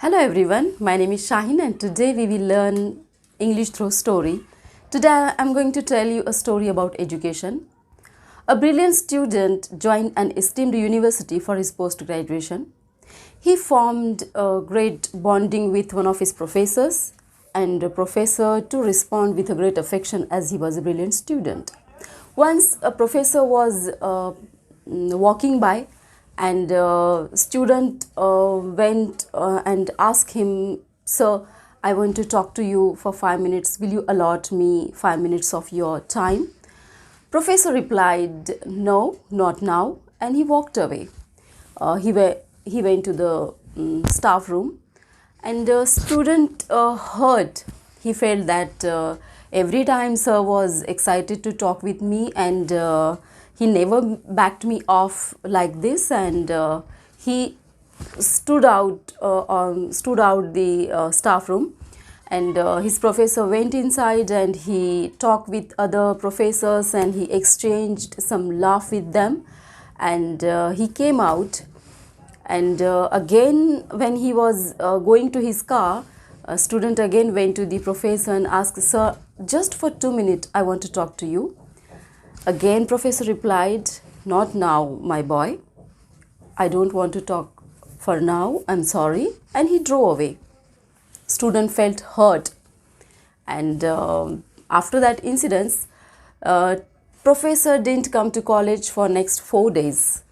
Hello everyone, my name is Shaheen and today we will learn English through story. Today I am going to tell you a story about education. A brilliant student joined an esteemed university for his post-graduation. He formed a great bonding with one of his professors and the professor to respond with a great affection as he was a brilliant student. Once a professor was walking by and student went and asked him, "Sir, I want to talk to you for 5 minutes. Will you allot me 5 minutes of your time?" Professor replied, "No, not now," and he walked away. He went to the staff room, and the student heard. He felt that every time sir was excited to talk with me, and he never backed me off like this, and he stood out the staff room, and his professor went inside and he talked with other professors and he exchanged some laugh with them, and he came out, and again when he was going to his car, a student again went to the professor and asked, "Sir, just for 2 minutes I want to talk to you." Again professor replied, "Not now, my boy. I don't want to talk for now. I'm sorry." And he drove away. Student felt hurt, and after that incident, professor didn't come to college for next 4 days.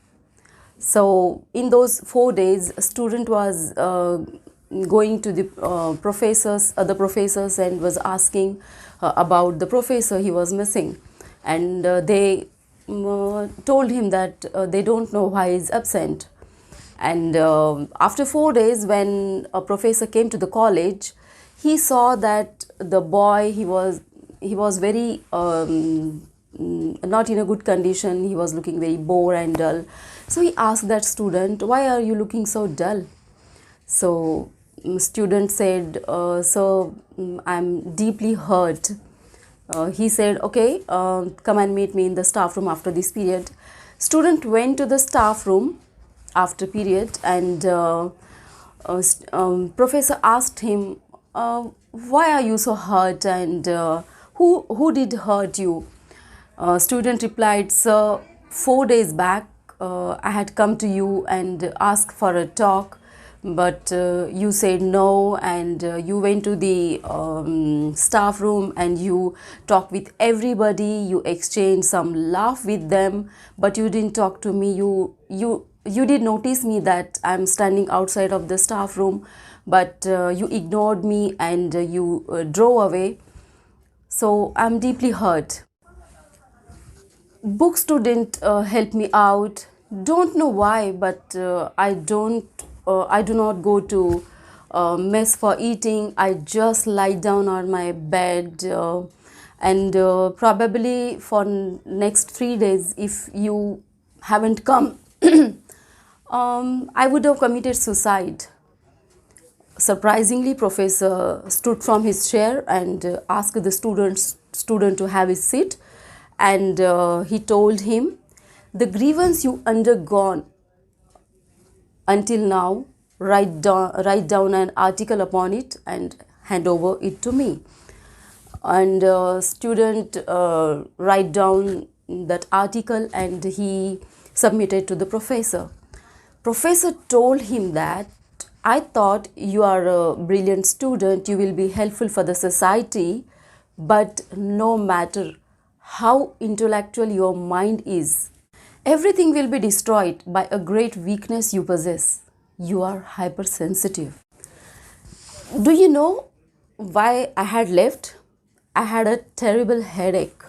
So in those 4 days, a student was going to the other professors, and was asking about the professor he was missing, and they told him that they don't know why he's absent. And after 4 days, when a professor came to the college, he saw that the boy, he was very not in a good condition. He was looking very bored and dull. So he asked that student, "Why are you looking so dull?" So student said, "Sir, I'm deeply hurt." He said, "Okay, come and meet me in the staff room after this period." Student went to the staff room after period, and professor asked him, "Why are you so hurt, and who did hurt you?" Student replied, "Sir, 4 days back I had come to you and asked for a talk, but you said no, and you went to the staff room and you talked with everybody, you exchanged some laugh with them, but you didn't talk to me. You did notice me that I'm standing outside of the staff room, but you ignored me and you drove away. So I'm deeply hurt. Books didn't help me out. Don't know why, but I do not go to mess for eating. I just lie down on my bed, and probably for next 3 days, if you haven't come, I would have committed suicide." Surprisingly, professor stood from his chair and asked the student to have his seat, and he told him, "The grievance you undergone until now, write down an article upon it and hand over it to me." And student write down that article and he submitted to the professor. Professor told him that, "I thought you are a brilliant student, you will be helpful for the society, but no matter how intellectual your mind is, everything will be destroyed by a great weakness you possess. You are hypersensitive." Do you know why I had left? I had a terrible headache.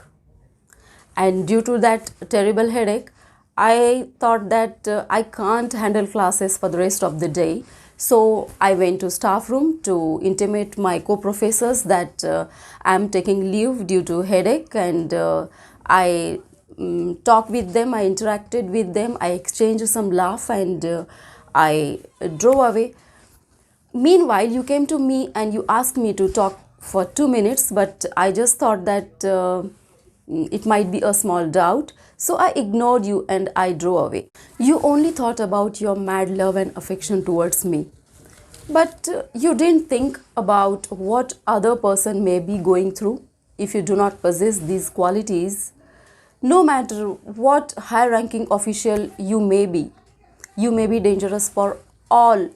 And due to that terrible headache, I thought that I can't handle classes for the rest of the day. So I went to staff room to intimate my co-professors that I am taking leave due to headache, and I talked with them, I interacted with them, I exchanged some laugh, and I drove away. Meanwhile, you came to me and you asked me to talk for 2 minutes, but I just thought that it might be a small doubt. So I ignored you and I drove away. You only thought about your mad love and affection towards me. But you didn't think about what other person may be going through. If you do not possess these qualities, no matter what high ranking official you may be dangerous for all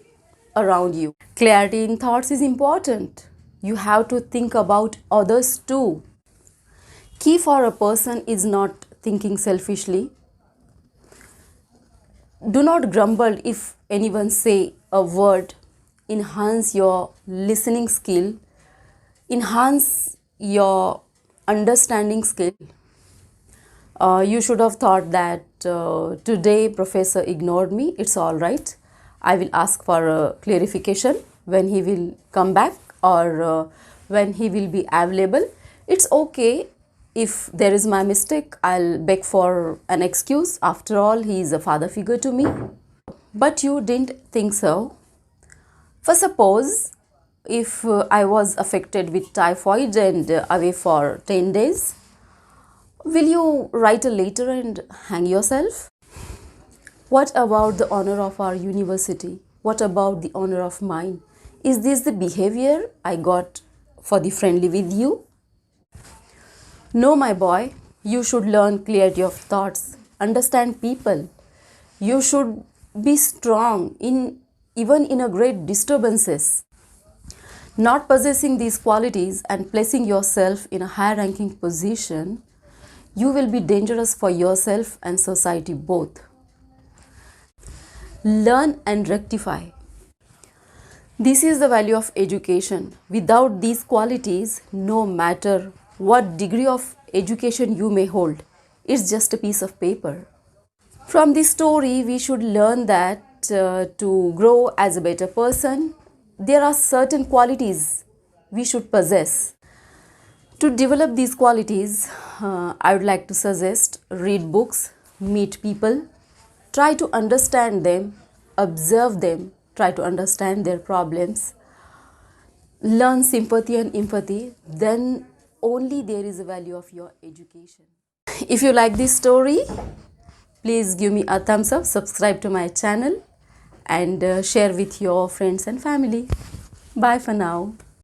around you. Clarity in thoughts is important. You have to think about others too. Key for a person is not thinking selfishly. Do not grumble if anyone say a word. Enhance your listening skill, enhance your understanding skill. You should have thought that today professor ignored me. It's all right. I will ask for a clarification when he will come back, or when he will be available. It's okay if there is my mistake. I'll beg for an excuse. After all, he is a father figure to me. But you didn't think so. For suppose if I was affected with typhoid and away for 10 days, will you write a letter and hang yourself? What about the honor of our university? What about the honor of mine? Is this the behavior I got for the friendly with you? No, my boy, you should learn clarity of thoughts, understand people. You should be strong even in a great disturbances. Not possessing these qualities and placing yourself in a high ranking position, you will be dangerous for yourself and society both. Learn and rectify. This is the value of education. Without these qualities, no matter what degree of education you may hold, it's just a piece of paper. From this story, we should learn that to grow as a better person, there are certain qualities we should possess. To develop these qualities, I would like to suggest read books, meet people, try to understand them, observe them, try to understand their problems, learn sympathy and empathy, then only there is a value of your education. If you like this story, please give me a thumbs up, subscribe to my channel, and share with your friends and family. Bye for now.